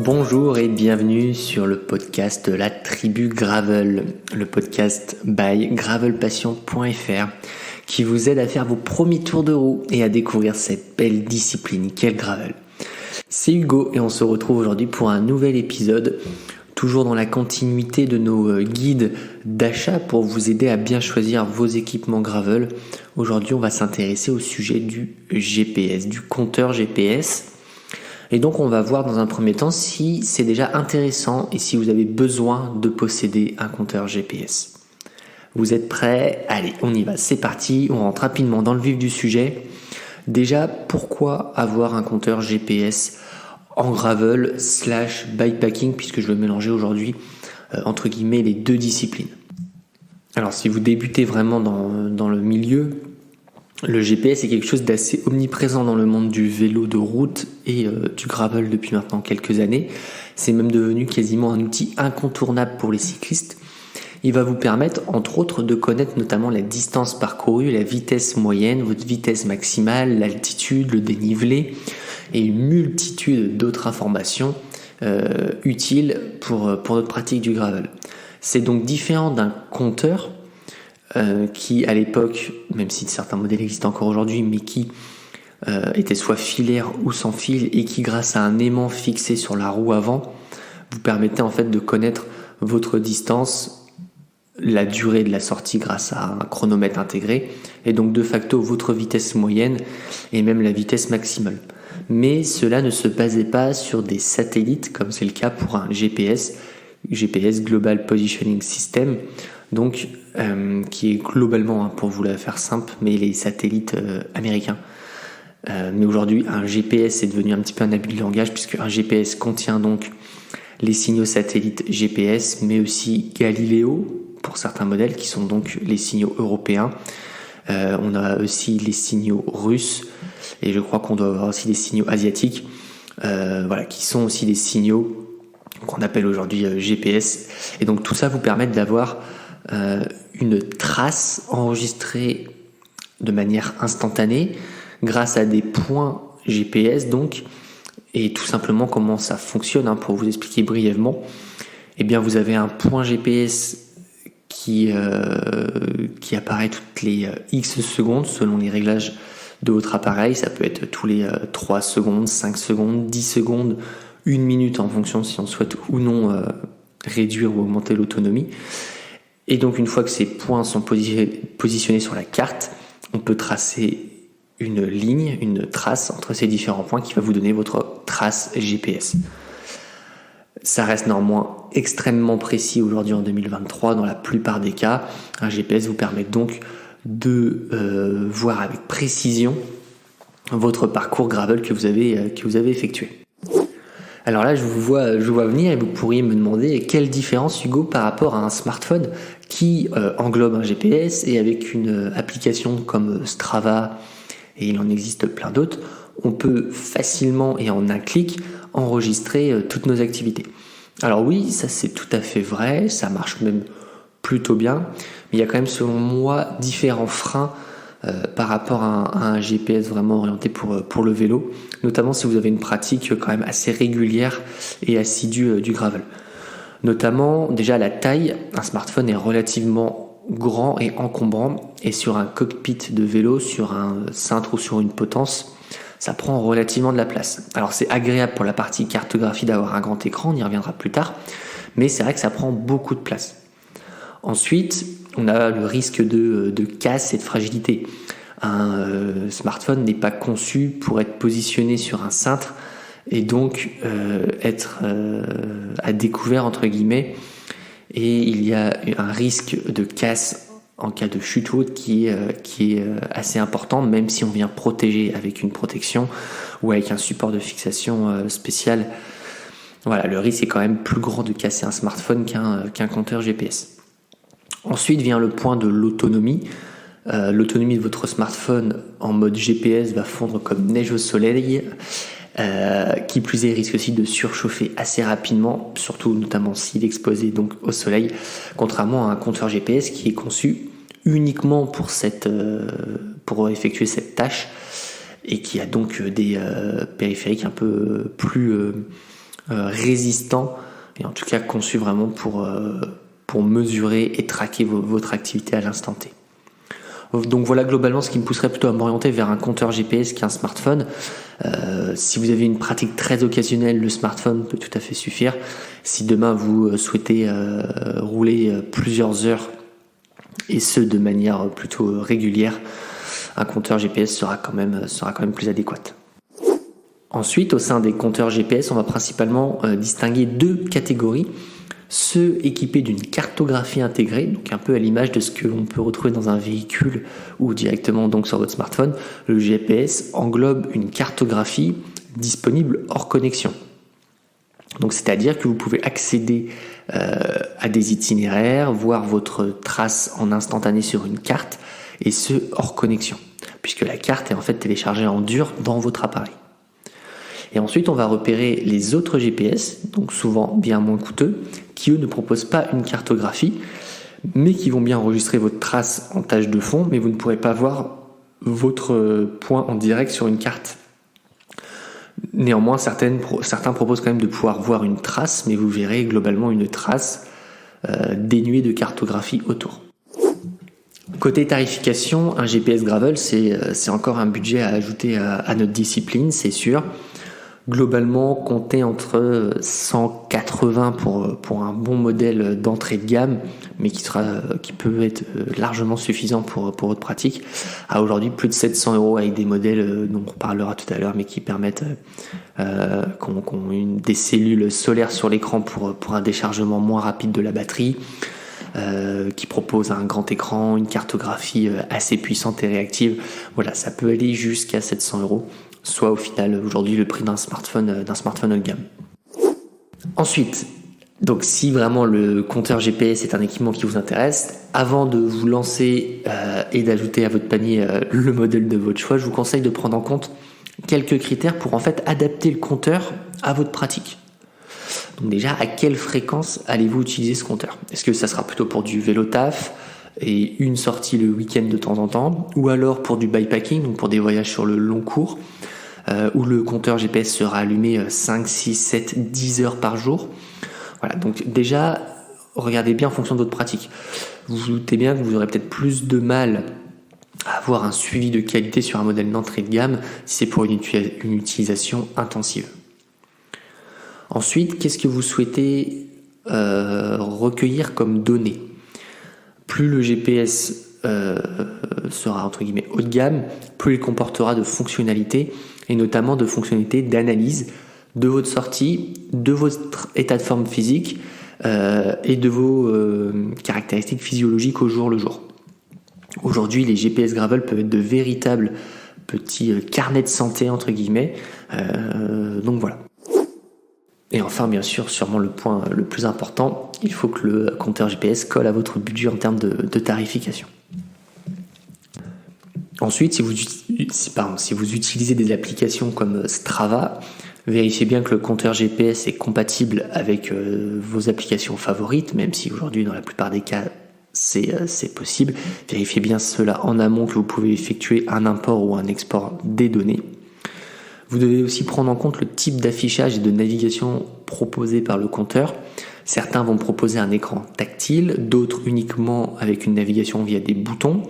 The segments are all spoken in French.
Bonjour et bienvenue sur le podcast La Tribu Gravel, le podcast by gravelpassion.fr qui vous aide à faire vos premiers tours de roue et à découvrir cette belle discipline qu'est le gravel. C'est Hugo et on se retrouve aujourd'hui pour un nouvel épisode, toujours dans la continuité de nos guides d'achat pour vous aider à bien choisir vos équipements gravel. Aujourd'hui, on va s'intéresser au sujet du GPS, du compteur GPS. Et donc on va voir dans un premier temps si c'est déjà intéressant et si vous avez besoin de posséder un compteur GPS. Vous êtes prêts ? Allez, on y va, c'est parti, on rentre rapidement dans le vif du sujet. Déjà, pourquoi avoir un compteur GPS en gravel / bikepacking, puisque je vais mélanger aujourd'hui entre guillemets les deux disciplines. Alors si vous débutez vraiment dans le milieu, le GPS est quelque chose d'assez omniprésent dans le monde du vélo de route et du gravel depuis maintenant quelques années. C'est même devenu quasiment un outil incontournable pour les cyclistes. Il va vous permettre, entre autres, de connaître notamment la distance parcourue, la vitesse moyenne, votre vitesse maximale, l'altitude, le dénivelé et une multitude d'autres informations utiles pour notre pratique du gravel. C'est donc différent d'un compteur qui à l'époque, même si certains modèles existent encore aujourd'hui, mais qui était soit filaire ou sans fil et qui grâce à un aimant fixé sur la roue avant vous permettait en fait de connaître votre distance, la durée de la sortie grâce à un chronomètre intégré et donc de facto votre vitesse moyenne et même la vitesse maximale. Mais cela ne se basait pas sur des satellites comme c'est le cas pour un GPS Global Positioning System, donc qui est globalement, pour vous la faire simple, mais les satellites américains. Mais aujourd'hui, un GPS est devenu un petit peu un habit de langage puisque un GPS contient donc les signaux satellites GPS, mais aussi Galileo pour certains modèles qui sont donc les signaux européens. On a aussi les signaux russes et je crois qu'on doit avoir aussi des signaux asiatiques, qui sont aussi des signaux qu'on appelle aujourd'hui GPS. Et donc tout ça vous permet d'avoir une trace enregistrée de manière instantanée grâce à des points GPS donc. Et tout simplement comment ça fonctionne, pour vous expliquer brièvement, eh bien vous avez un point GPS qui apparaît toutes les X secondes selon les réglages de votre appareil. Ça peut être tous les 3 secondes, 5 secondes, 10 secondes, 1 minute en fonction si on souhaite ou non réduire ou augmenter l'autonomie. Et donc une fois que ces points sont positionnés sur la carte, on peut tracer une trace entre ces différents points qui va vous donner votre trace GPS. Ça reste néanmoins extrêmement précis aujourd'hui en 2023 dans la plupart des cas. Un GPS vous permet donc de voir avec précision votre parcours gravel que vous avez effectué. Alors là, je vous vois venir et vous pourriez me demander quelle différence, Hugo, par rapport à un smartphone qui englobe un GPS et avec une application comme Strava, et il en existe plein d'autres, on peut facilement et en un clic enregistrer toutes nos activités. Alors oui, ça c'est tout à fait vrai, ça marche même plutôt bien, mais il y a quand même selon moi différents freins par rapport à un GPS vraiment orienté pour le vélo, notamment si vous avez une pratique quand même assez régulière et assidue du gravel. Notamment déjà la taille, un smartphone est relativement grand et encombrant et sur un cockpit de vélo, sur un cintre ou sur une potence, ça prend relativement de la place. Alors c'est agréable pour la partie cartographie d'avoir un grand écran, on y reviendra plus tard, mais c'est vrai que ça prend beaucoup de place. Ensuite, on a le risque de casse et de fragilité. Un smartphone n'est pas conçu pour être positionné sur un cintre et donc être à découvert entre guillemets. Et il y a un risque de casse en cas de chute haute qui est assez important, même si on vient protéger avec une protection ou avec un support de fixation spécial. Voilà, le risque est quand même plus grand de casser un smartphone qu'un compteur GPS. Ensuite vient le point de l'autonomie. L'autonomie de votre smartphone en mode GPS va fondre comme neige au soleil. Qui plus est, risque aussi de surchauffer assez rapidement, surtout notamment s'il est exposé donc au soleil, contrairement à un compteur GPS qui est conçu uniquement pour effectuer cette tâche et qui a donc des périphériques un peu plus résistants et en tout cas conçus vraiment pour mesurer et traquer votre activité à l'instant T. Donc voilà globalement ce qui me pousserait plutôt à m'orienter vers un compteur GPS qu'un smartphone. Si vous avez une pratique très occasionnelle, le smartphone peut tout à fait suffire. Si demain vous souhaitez rouler plusieurs heures et ce de manière plutôt régulière, un compteur GPS sera quand même plus adéquat. Ensuite, au sein des compteurs GPS, on va principalement distinguer deux catégories. Ceux équipés d'une cartographie intégrée, donc un peu à l'image de ce que l'on peut retrouver dans un véhicule ou directement donc sur votre smartphone. Le GPS englobe une cartographie disponible hors connexion. Donc c'est-à-dire que vous pouvez accéder à des itinéraires, voir votre trace en instantané sur une carte, et ce hors connexion, puisque la carte est en fait téléchargée en dur dans votre appareil. Et ensuite, on va repérer les autres GPS, donc souvent bien moins coûteux, qui eux ne proposent pas une cartographie, mais qui vont bien enregistrer votre trace en tâche de fond, mais vous ne pourrez pas voir votre point en direct sur une carte. Néanmoins, certains proposent quand même de pouvoir voir une trace, mais vous verrez globalement une trace dénuée de cartographie autour. Côté tarification, un GPS Gravel, c'est encore un budget à ajouter à notre discipline, c'est sûr. Globalement, comptez entre 180 pour un bon modèle d'entrée de gamme, mais qui peut être largement suffisant pour votre pratique, à aujourd'hui plus de 700 € avec des modèles dont on reparlera tout à l'heure, mais qui permettent qu'on ait des cellules solaires sur l'écran pour un déchargement moins rapide de la batterie, qui propose un grand écran, une cartographie assez puissante et réactive. Voilà, ça peut aller jusqu'à 700 €. Soit au final aujourd'hui le prix d'un smartphone haut de gamme. Ensuite, donc si vraiment le compteur GPS est un équipement qui vous intéresse, avant de vous lancer et d'ajouter à votre panier le modèle de votre choix, je vous conseille de prendre en compte quelques critères pour en fait adapter le compteur à votre pratique. Donc déjà, à quelle fréquence allez-vous utiliser ce compteur ? Est-ce que ça sera plutôt pour du vélo taf et une sortie le week-end de temps en temps, ou alors pour du bikepacking, donc pour des voyages sur le long cours, où le compteur GPS sera allumé 5, 6, 7, 10 heures par jour. Voilà, donc déjà, regardez bien en fonction de votre pratique. Vous vous doutez bien que vous aurez peut-être plus de mal à avoir un suivi de qualité sur un modèle d'entrée de gamme si c'est pour une utilisation intensive. Ensuite, qu'est-ce que vous souhaitez recueillir comme données ? Plus le GPS sera entre guillemets haut de gamme, plus il comportera de fonctionnalités, et notamment de fonctionnalités d'analyse de votre sortie, de votre état de forme physique et de vos caractéristiques physiologiques au jour le jour. Aujourd'hui, les GPS Gravel peuvent être de véritables petits carnets de santé entre guillemets, donc voilà. Et enfin, bien sûr, sûrement le point le plus important, il faut que le compteur GPS colle à votre budget en termes de tarification. Ensuite, si vous utilisez des applications comme Strava, vérifiez bien que le compteur GPS est compatible avec vos applications favorites, même si aujourd'hui, dans la plupart des cas, c'est possible. Vérifiez bien cela en amont, que vous pouvez effectuer un import ou un export des données. Vous devez aussi prendre en compte le type d'affichage et de navigation proposé par le compteur. Certains vont proposer un écran tactile, d'autres uniquement avec une navigation via des boutons.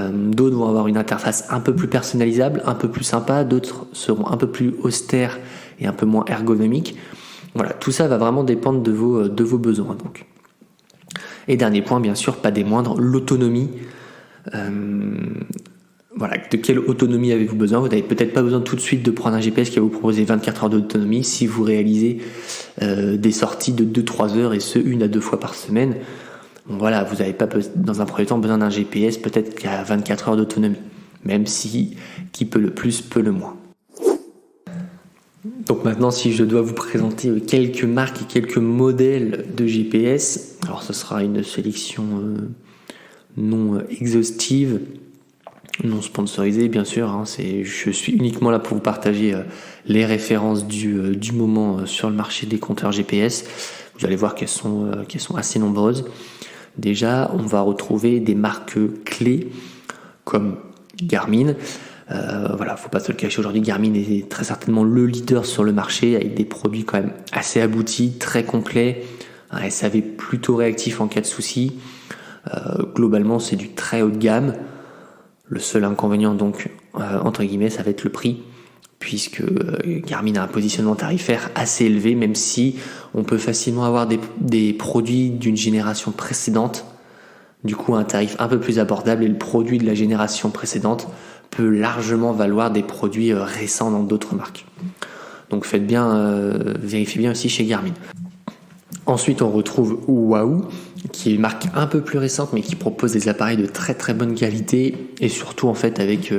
D'autres vont avoir une interface un peu plus personnalisable, un peu plus sympa, d'autres seront un peu plus austères et un peu moins ergonomiques. Voilà, tout ça va vraiment dépendre de vos besoins donc. Et dernier point, bien sûr, pas des moindres, l'autonomie. Voilà, de quelle autonomie avez-vous besoin ? Vous n'avez peut-être pas besoin tout de suite de prendre un GPS qui va vous proposer 24 heures d'autonomie si vous réalisez des sorties de 2-3 heures et ce, 1 à 2 fois par semaine. Bon, voilà, vous n'avez pas dans un premier temps besoin d'un GPS peut-être qu'à 24 heures d'autonomie, même si qui peut le plus peut le moins. Donc maintenant, si je dois vous présenter quelques marques et quelques modèles de GPS, alors ce sera une sélection non exhaustive, non sponsorisée bien sûr, hein, je suis uniquement là pour vous partager les références du moment sur le marché des compteurs GPS. Vous allez voir qu'elles sont assez nombreuses. Déjà, on va retrouver des marques clés comme Garmin, Voilà, faut pas se le cacher, aujourd'hui Garmin est très certainement le leader sur le marché avec des produits quand même assez aboutis, très complets, un SAV plutôt réactif en cas de souci. Globalement c'est du très haut de gamme. Le seul inconvénient donc entre guillemets ça va être le prix, puisque Garmin a un positionnement tarifaire assez élevé, même si on peut facilement avoir des produits d'une génération précédente, du coup à un tarif un peu plus abordable, et le produit de la génération précédente peut largement valoir des produits récents dans d'autres marques. Donc faites bien, vérifiez bien aussi chez Garmin. Ensuite on retrouve Wahoo, qui est une marque un peu plus récente mais qui propose des appareils de très très bonne qualité, et surtout en fait avec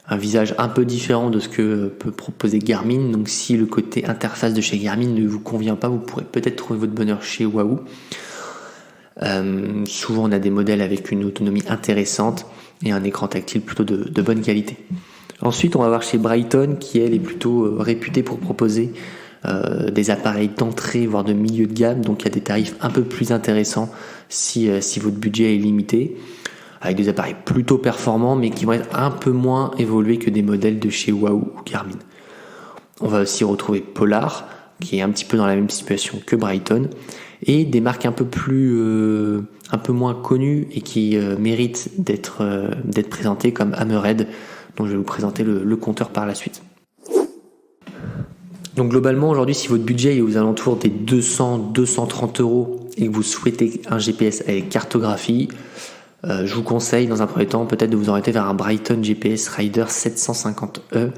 un visage un peu différent de ce que peut proposer Garmin. Donc si le côté interface de chez Garmin ne vous convient pas, vous pourrez peut-être trouver votre bonheur chez Wahoo. Souvent on a des modèles avec une autonomie intéressante et un écran tactile plutôt de bonne qualité. Ensuite on va voir chez Brighton, qui elle est plutôt réputée pour proposer des appareils d'entrée voire de milieu de gamme, donc il y a des tarifs un peu plus intéressants si votre budget est limité, avec des appareils plutôt performants mais qui vont être un peu moins évolués que des modèles de chez Wahoo ou Garmin. On va aussi retrouver Polar, qui est un petit peu dans la même situation que Brighton, et des marques un peu moins connues et qui méritent d'être présentées, comme Hammerhead, dont je vais vous présenter le compteur par la suite. Donc globalement aujourd'hui, si votre budget est aux alentours des 200-230 euros et que vous souhaitez un GPS avec cartographie, je vous conseille dans un premier temps peut-être de vous orienter vers un Brighton GPS Rider 750E,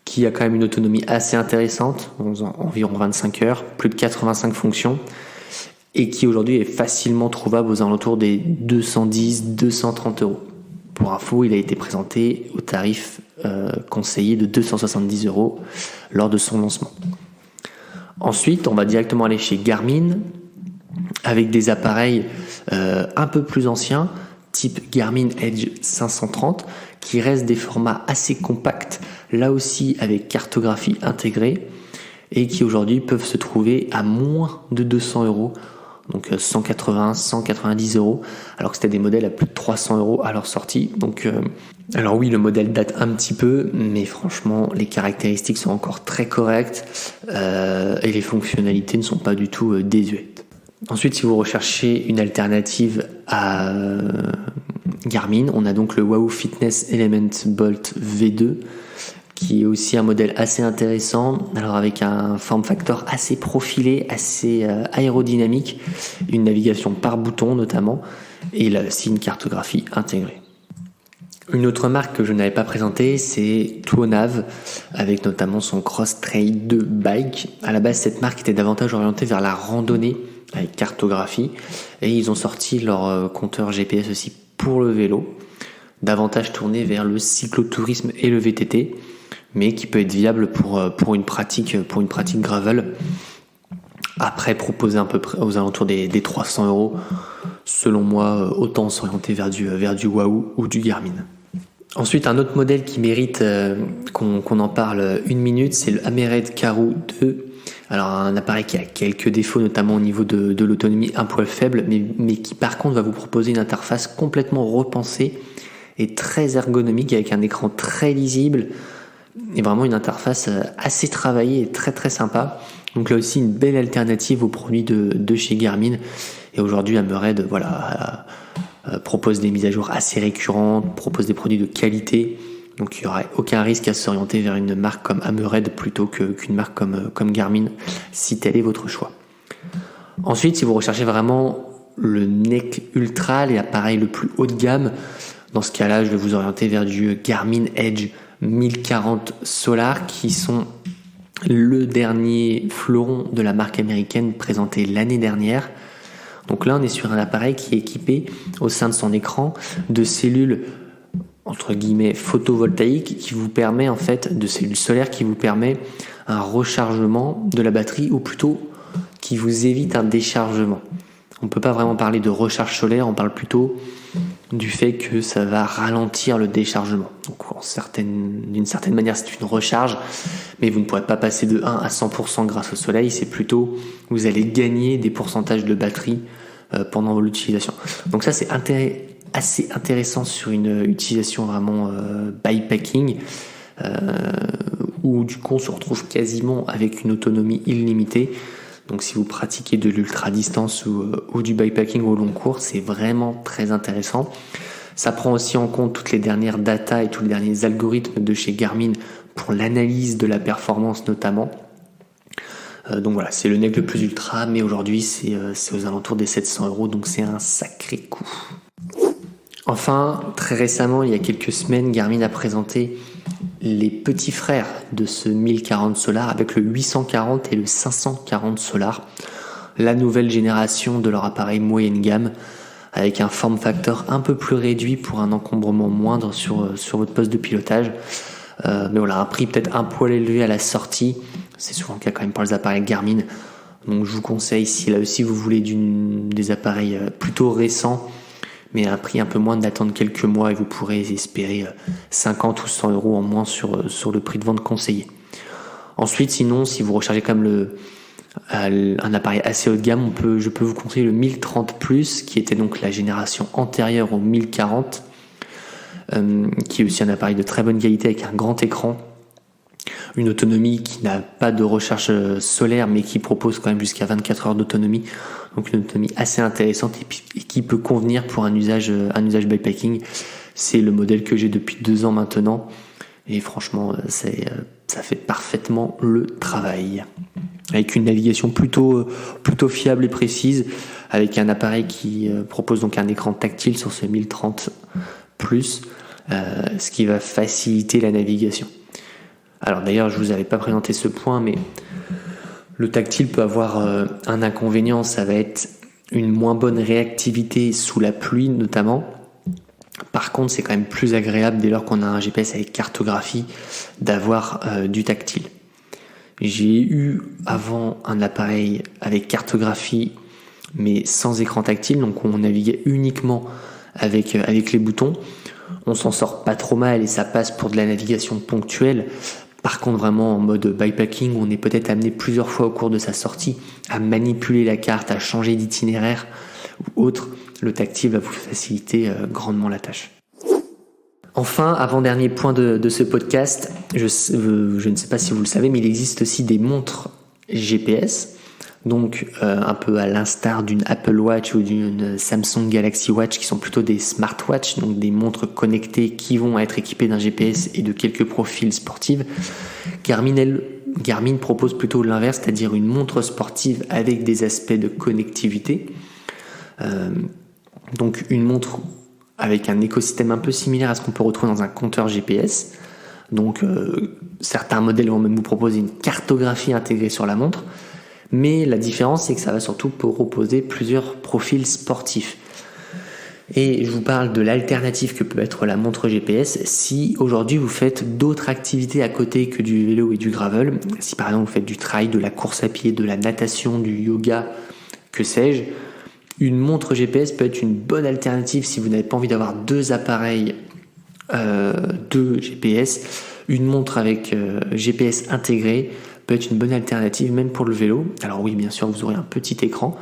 qui a quand même une autonomie assez intéressante, environ 25 heures, plus de 85 fonctions, et qui aujourd'hui est facilement trouvable aux alentours des 210-230 euros. Pour info, il a été présenté au tarif conseillé de 270 euros lors de son lancement. Ensuite, on va directement aller chez Garmin avec des appareils un peu plus anciens, type Garmin Edge 530, qui restent des formats assez compacts, là aussi avec cartographie intégrée, et qui aujourd'hui peuvent se trouver à moins de 200 euros, donc 180-190 euros, alors que c'était des modèles à plus de 300 euros à leur sortie. Donc, alors oui, le modèle date un petit peu, mais franchement, les caractéristiques sont encore très correctes et les fonctionnalités ne sont pas du tout désuètes. Ensuite, si vous recherchez une alternative à Garmin, on a donc le Wahoo Fitness Element Bolt V2, qui est aussi un modèle assez intéressant, alors avec un form factor assez profilé, assez aérodynamique, une navigation par bouton notamment, et là aussi une cartographie intégrée. Une autre marque que je n'avais pas présentée, c'est Tuonav, avec notamment son Cross Trail 2 Bike. À la base, cette marque était davantage orientée vers la randonnée avec cartographie, et ils ont sorti leur compteur GPS aussi pour le vélo, davantage tourné vers le cyclotourisme et le VTT, mais qui peut être viable pour une pratique gravel. Après, proposer à peu près aux alentours des 300 euros, selon moi, autant s'orienter vers du Wahoo ou du Garmin. Ensuite, un autre modèle qui mérite qu'on en parle une minute, c'est le Hammerhead Karoo 2. Alors un appareil qui a quelques défauts, notamment au niveau de l'autonomie un poil faible, mais qui par contre va vous proposer une interface complètement repensée et très ergonomique, avec un écran très lisible et vraiment une interface assez travaillée et très très sympa. Donc là aussi une belle alternative aux produits de chez Garmin. Et aujourd'hui Hammerhead propose des mises à jour assez récurrentes, propose des produits de qualité. Donc il n'y aurait aucun risque à s'orienter vers une marque comme Hammerhead plutôt qu'une marque comme Garmin, si tel est votre choix. Ensuite, si vous recherchez vraiment le NEC Ultra, les appareils le plus haut de gamme, dans ce cas-là, je vais vous orienter vers du Garmin Edge 1040 Solar, qui sont le dernier fleuron de la marque américaine présenté l'année dernière. Donc là, on est sur un appareil qui est équipé au sein de son écran de cellules entre guillemets photovoltaïques, qui vous permet en fait, de cellules solaires, qui vous permet un rechargement de la batterie, ou plutôt qui vous évite un déchargement. On ne peut pas vraiment parler de recharge solaire, on parle plutôt du fait que ça va ralentir le déchargement. Donc d'une certaine manière c'est une recharge, mais vous ne pourrez pas passer de 1 à 100% grâce au soleil, c'est plutôt vous allez gagner des pourcentages de batterie pendant l'utilisation. Donc ça c'est assez intéressant sur une utilisation vraiment bikepacking, où du coup on se retrouve quasiment avec une autonomie illimitée. Donc si vous pratiquez de l'ultra-distance ou du bikepacking au long cours, c'est vraiment très intéressant. Ça prend aussi en compte toutes les dernières datas et tous les derniers algorithmes de chez Garmin pour l'analyse de la performance notamment. Donc voilà, c'est le nec le plus ultra, mais aujourd'hui c'est aux alentours des 700 €, donc c'est un sacré coup. Enfin, très récemment, il y a quelques semaines, Garmin a présenté les petits frères de ce 1040 Solar avec le 840 et le 540 Solar, la nouvelle génération de leur appareil moyenne gamme, avec un form factor un peu plus réduit pour un encombrement moindre sur votre poste de pilotage. Mais voilà, un prix peut-être un poil élevé à la sortie. C'est souvent le cas quand même pour les appareils Garmin. Donc je vous conseille, si là aussi vous voulez des appareils plutôt récents, mais à un prix un peu moins, d'attendre quelques mois et vous pourrez espérer 50 ou 100 € en moins sur le prix de vente conseillé. Ensuite, sinon, si vous recherchez quand même un appareil assez haut de gamme, je peux vous conseiller le 1030 Plus, qui était donc la génération antérieure au 1040, qui est aussi un appareil de très bonne qualité avec un grand écran, une autonomie qui n'a pas de recharge solaire, mais qui propose quand même jusqu'à 24 heures d'autonomie. Donc une autonomie assez intéressante et qui peut convenir pour un usage bikepacking. C'est le modèle que j'ai depuis 2 ans maintenant. Et franchement, ça fait parfaitement le travail. Avec une navigation plutôt fiable et précise, avec un appareil qui propose donc un écran tactile sur ce 1030 Plus, ce qui va faciliter la navigation. Alors d'ailleurs, je vous avais pas présenté ce point, mais le tactile peut avoir un inconvénient, ça va être une moins bonne réactivité sous la pluie notamment. Par contre, c'est quand même plus agréable dès lors qu'on a un GPS avec cartographie d'avoir du tactile. J'ai eu avant un appareil avec cartographie mais sans écran tactile, donc on naviguait uniquement avec les boutons. On s'en sort pas trop mal et ça passe pour de la navigation ponctuelle. Par contre, vraiment en mode bikepacking, on est peut-être amené plusieurs fois au cours de sa sortie à manipuler la carte, à changer d'itinéraire ou autre. Le tactile va vous faciliter grandement la tâche. Enfin, avant-dernier point de ce podcast, je ne sais pas si vous le savez, mais il existe aussi des montres GPS. Donc un peu à l'instar d'une Apple Watch ou d'une Samsung Galaxy Watch, qui sont plutôt des smartwatches, donc des montres connectées qui vont être équipées d'un GPS et de quelques profils sportifs. Garmin propose plutôt l'inverse, c'est-à-dire une montre sportive avec des aspects de connectivité. Donc une montre avec un écosystème un peu similaire à ce qu'on peut retrouver dans un compteur GPS. Donc certains modèles vont même vous proposer une cartographie intégrée sur la montre. Mais la différence, c'est que ça va surtout proposer plusieurs profils sportifs. Et je vous parle de l'alternative que peut être la montre GPS si aujourd'hui vous faites d'autres activités à côté que du vélo et du gravel. Si par exemple vous faites du trail, de la course à pied, de la natation, du yoga, que sais-je, une montre GPS peut être une bonne alternative si vous n'avez pas envie d'avoir 2 appareils de GPS. Une montre avec GPS intégré peut être une bonne alternative même pour le vélo. Alors oui, bien sûr, vous aurez un petit écran,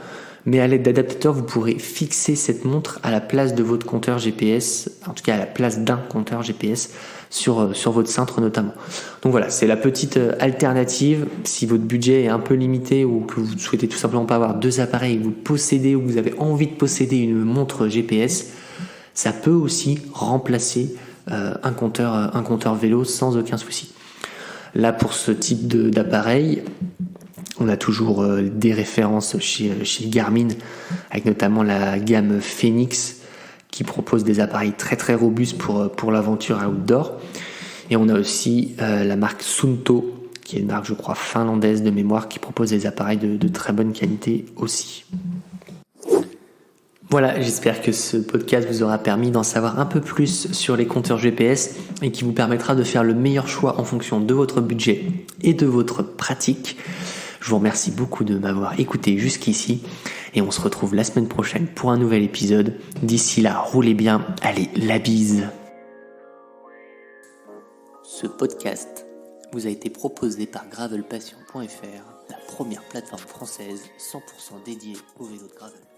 mais à l'aide d'adaptateurs, vous pourrez fixer cette montre à la place de votre compteur GPS, en tout cas à la place d'un compteur GPS sur votre cintre notamment. Donc voilà, c'est la petite alternative. Si votre budget est un peu limité ou que vous souhaitez tout simplement pas avoir 2 appareils, vous possédez ou vous avez envie de posséder une montre GPS, ça peut aussi remplacer un compteur vélo sans aucun souci. Là, pour ce type d'appareil, on a toujours des références chez Garmin, avec notamment la gamme Phoenix, qui propose des appareils très très robustes pour l'aventure outdoor. Et on a aussi la marque Suunto, qui est une marque, je crois, finlandaise de mémoire, qui propose des appareils de très bonne qualité aussi. Voilà, j'espère que ce podcast vous aura permis d'en savoir un peu plus sur les compteurs GPS et qui vous permettra de faire le meilleur choix en fonction de votre budget et de votre pratique. Je vous remercie beaucoup de m'avoir écouté jusqu'ici et on se retrouve la semaine prochaine pour un nouvel épisode. D'ici là, roulez bien, allez, la bise. Ce podcast vous a été proposé par gravelpassion.fr, la première plateforme française 100% dédiée au vélo de gravel.